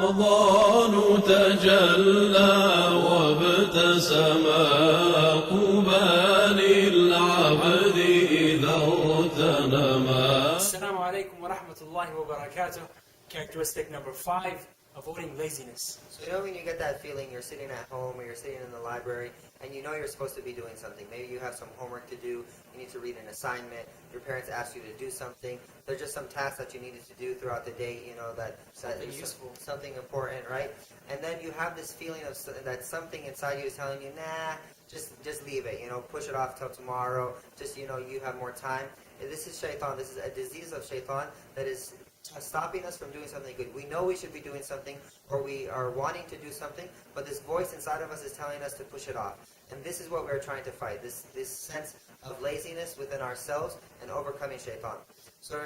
رمضان تجلى وابتسم طوبى للعبد إذا اغتنما. Assalamu alaikum wa rahmatullahi wa barakatuh. Characteristic number 5, avoiding laziness. So you know when you get that feeling, you're sitting at home or you're sitting in the library and you know you're supposed to be doing something. Maybe you have some homework to do, you need to read an assignment, your parents asked you to do something. There's just some tasks that you needed to do throughout the day, you know, that is useful, something important, right? And then you have this feeling of that something inside you is telling you, nah, just leave it, you know, push it off till tomorrow, just, you know, you have more time. This is shaitan, this is a disease of shaitan that is stopping us from doing something good. We know we should be doing something, or we are wanting to do something, but this voice inside of us is telling us to push it off. And this is what we're trying to fight, this sense of laziness within ourselves and overcoming shaitan. So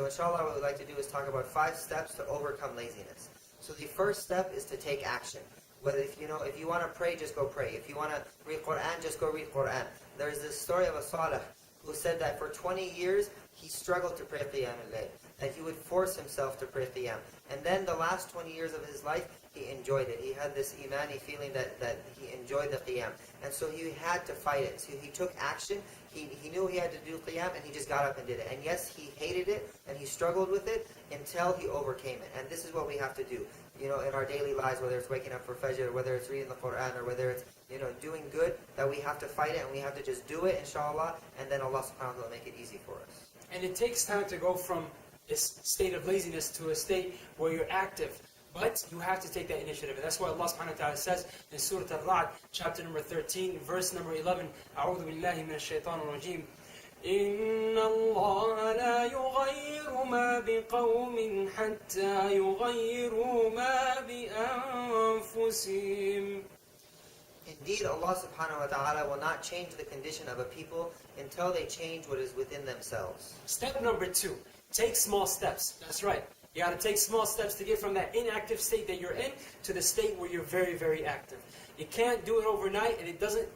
inshallah what we'd like to do is talk about 5 steps to overcome laziness. So the first step is to take action. Whether if you want to pray, just go pray. If you want to read Qur'an, just go read Qur'an. There's this story of a Salih who said that for 20 years he struggled to pray Qiyam al-Layl, that he would force himself to pray Qiyam. And then the last 20 years of his life, he enjoyed it. He had this imani feeling that he enjoyed the Qiyam. And so he had to fight it. So he took action. He knew he had to do Qiyam and he just got up and did it. And yes, he hated it and he struggled with it until he overcame it. And this is what we have to do. You know, in our daily lives, whether it's waking up for Fajr, whether it's reading the Qur'an, or whether it's, you know, doing good, that we have to fight it and we have to just do it, inshallah, and then Allah subhanahu wa ta'ala will make it easy for us. And it takes time to go from this state of laziness to a state where you're active. But you have to take that initiative. And that's why Allah subhanahu wa ta'ala says in Surah Al-Ra'd, chapter number 13, verse number 11, أعوذ بالله من الشيطان الرجيم. إن الله لا يغير ما بقوم حتى يغيروا ما بأنفسهم. Indeed, Allah subhanahu wa ta'ala will not change the condition of a people until they change what is within themselves. Step number 2, take small steps. That's right. You got to take small steps to get from that inactive state that you're in to the state where you're very, very active. You can't do it overnight, and it doesn't,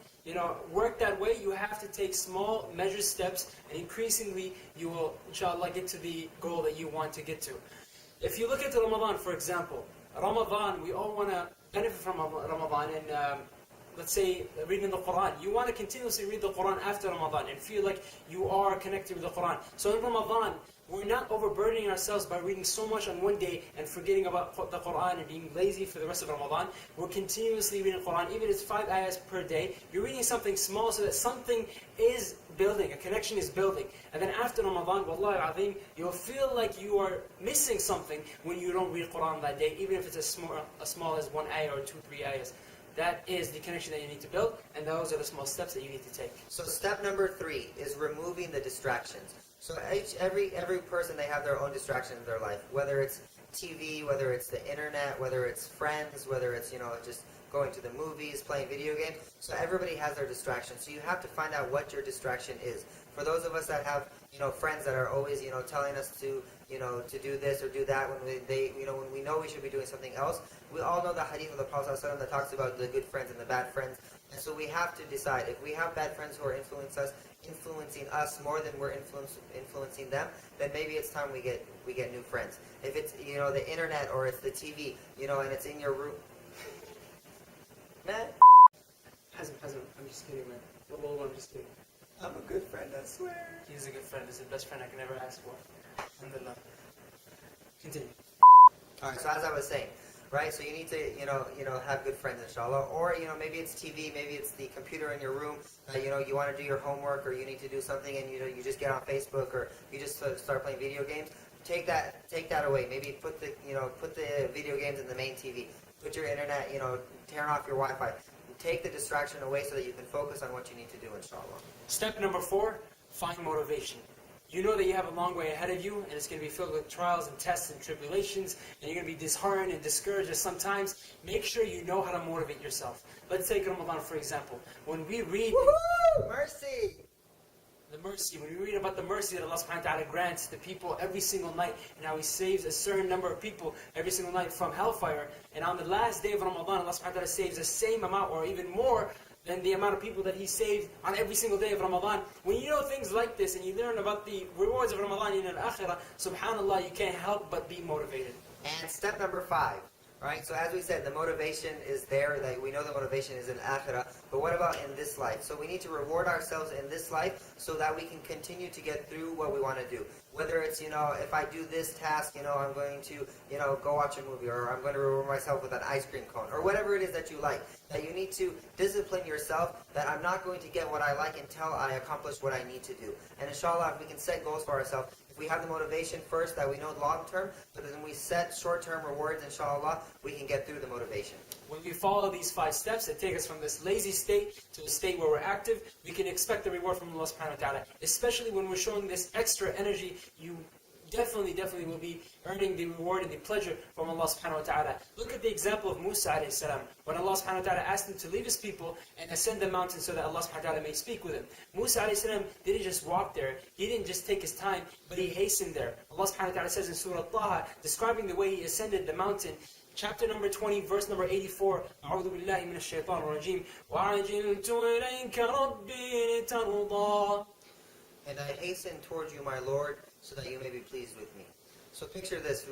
work that way. You have to take small, measured steps, and increasingly you will, inshallah, get to the goal that you want to get to. If you look into Ramadan, for example, Ramadan, we all want to benefit from Ramadan, and let's say reading the Qur'an. You want to continuously read the Qur'an after Ramadan and feel like you are connected with the Qur'an. So in Ramadan, we're not overburdening ourselves by reading so much on one day and forgetting about the Qur'an and being lazy for the rest of Ramadan. We're continuously reading the Qur'an, even if it's 5 ayahs per day. You're reading something small so that something is building, a connection is building. And then after Ramadan, wallahi azim, you'll feel like you are missing something when you don't read Qur'an that day, even if it's as small as 1 ayah or 2, 3 ayahs. That is the connection that you need to build, and those are the small steps that you need to take. So step number 3 is removing the distractions. So every person, they have their own distraction in their life, whether it's TV, whether it's the internet, whether it's friends, whether it's, just going to the movies, playing video games. So everybody has their distraction. So you have to find out what your distraction is. For those of us that have, friends that are always, telling us to, to do this or do that when we know we should be doing something else. We all know the hadith of the Prophet ﷺ that talks about the good friends and the bad friends. And so we have to decide, if we have bad friends who are influencing us more than we're influencing them, then maybe it's time we get new friends. If it's, the internet or it's the TV, and it's in your room. Man. Hazim, I'm just kidding, man. I'm just kidding. I'm a good friend, I swear. He's a good friend. He's the best friend I can ever ask for. Alhamdulillah. Continue. Alright, so as I was saying, right, so you need to, have good friends, inshallah. Or, maybe it's TV, maybe it's the computer in your room. You want to do your homework, or you need to do something, and you just get on Facebook, or you just start playing video games. Take that away. Maybe put the video games in the main TV. Put your internet, turn off your Wi-Fi. Take the distraction away so that you can focus on what you need to do, inshallah. Step number 4, find motivation. You know that you have a long way ahead of you, and it's going to be filled with trials and tests and tribulations, and you're going to be disheartened and discouraged sometimes. Make sure you know how to motivate yourself. Let's take Ramadan, for example. When we read... Woohoo! Mercy! The mercy, when we read about the mercy that Allah subhanahu wa ta'ala grants to people every single night, and how He saves a certain number of people every single night from hellfire, and on the last day of Ramadan, Allah subhanahu wa ta'ala saves the same amount or even more than the amount of people that He saved on every single day of Ramadan. When you know things like this, and you learn about the rewards of Ramadan in al-akhirah, subhanallah, you can't help but be motivated. And step number 5 Right? So as we said, the motivation is there. That we know the motivation is in akhirah. But what about in this life? So we need to reward ourselves in this life so that we can continue to get through what we want to do. Whether it's, if I do this task, I'm going to, go watch a movie, or I'm going to reward myself with an ice cream cone, or whatever it is that you like. That you need to discipline yourself that I'm not going to get what I like until I accomplish what I need to do. And inshallah, if we can set goals for ourselves, if we have the motivation first that we know long term, but then we set short-term rewards, inshallah, we can get through the motivation. When we follow these 5 steps that take us from this lazy state to a state where we're active, we can expect the reward from Allah subhanahu wa ta'ala. Especially when we're showing this extra energy, you definitely will be earning the reward and the pleasure from Allah subhanahu wa ta'ala. Look at the example of Musa alayhi salam. When Allah subhanahu wa ta'ala asked him to leave his people and ascend the mountain so that Allah subhanahu wa ta'ala may speak with him. Musa alayhi salam didn't just walk there, he didn't just take his time, but he hastened there. Allah subhanahu wa ta'ala says in Surah Taha, describing the way he ascended the mountain, chapter number 20, verse number 84, أعوذ بالله من الشيطان الرجيم وَعَجِلْتُ إِلَيْكَ رَبِّي لِتَرْضَى. And I hasten towards you, my Lord, so that you may be pleased with me. So picture this,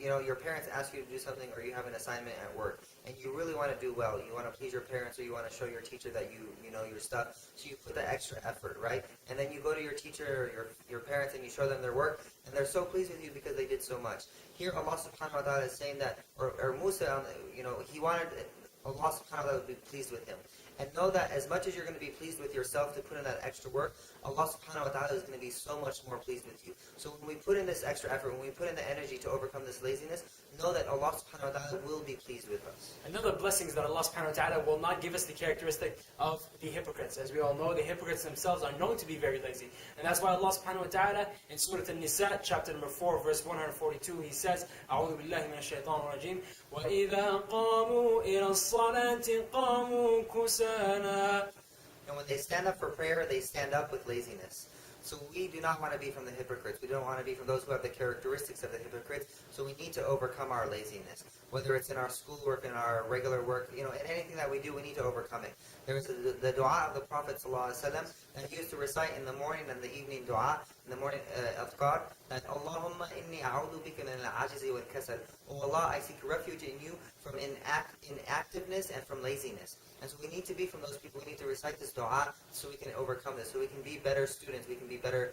your parents ask you to do something, or you have an assignment at work, and you really want to do well. You want to please your parents, or you want to show your teacher that you know your stuff, so you put that extra effort, right? And then you go to your teacher or your parents and you show them their work, and they're so pleased with you because they did so much. Here Allah subhanahu wa ta'ala is saying that, or Musa, he wanted Allah subhanahu wa ta'ala to be pleased with him. And know that as much as you're going to be pleased with yourself to put in that extra work, Allah subhanahu wa ta'ala is going to be so much more pleased with you. So when we put in this extra effort, when we put in the energy to overcome this laziness, know that Allah subhanahu wa ta'ala will be pleased with us. Another blessing is that Allah subhanahu wa ta'ala will not give us the characteristic of the hypocrites. As we all know, the hypocrites themselves are known to be very lazy. And that's why Allah subhanahu wa ta'ala in Surah An-Nisa, chapter number 4, verse 142, He says, أعوذ بالله من الشيطان الرجيم وَإِذَا قَامُوا إِلَى الصَّلَاةِ قَامُوا كُسَالَى. And when they stand up for prayer, they stand up with laziness. So we do not want to be from the hypocrites. We don't want to be from those who have the characteristics of the hypocrites. So we need to overcome our laziness. Whether it's in our schoolwork, in our regular work, in anything that we do, we need to overcome it. There is the dua of the Prophet ﷺ that he used to recite in the morning and the evening dua, in the morning afkar, that Allahumma inni a'udhu bika min al-ajizi wal kasal. Oh Allah, I seek refuge in you from inactiveness and from laziness. And so we need to be from those people. We need to recite this dua so we can overcome this, so we can be better students, we can be better,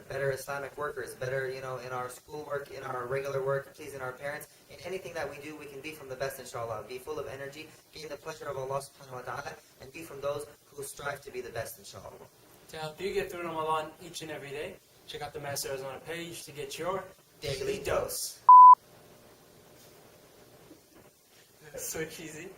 better Islamic workers, better, in our schoolwork, in our regular work, pleasing our parents. In anything that we do, we can be from the best, inshallah. Be full of energy, gain the pleasure of Allah subhanahu wa ta'ala, and be from those who strive to be the best, inshallah. To help you get through Ramadan each and every day, check out the Master Arizona page to get your Daily dose. That's so cheesy.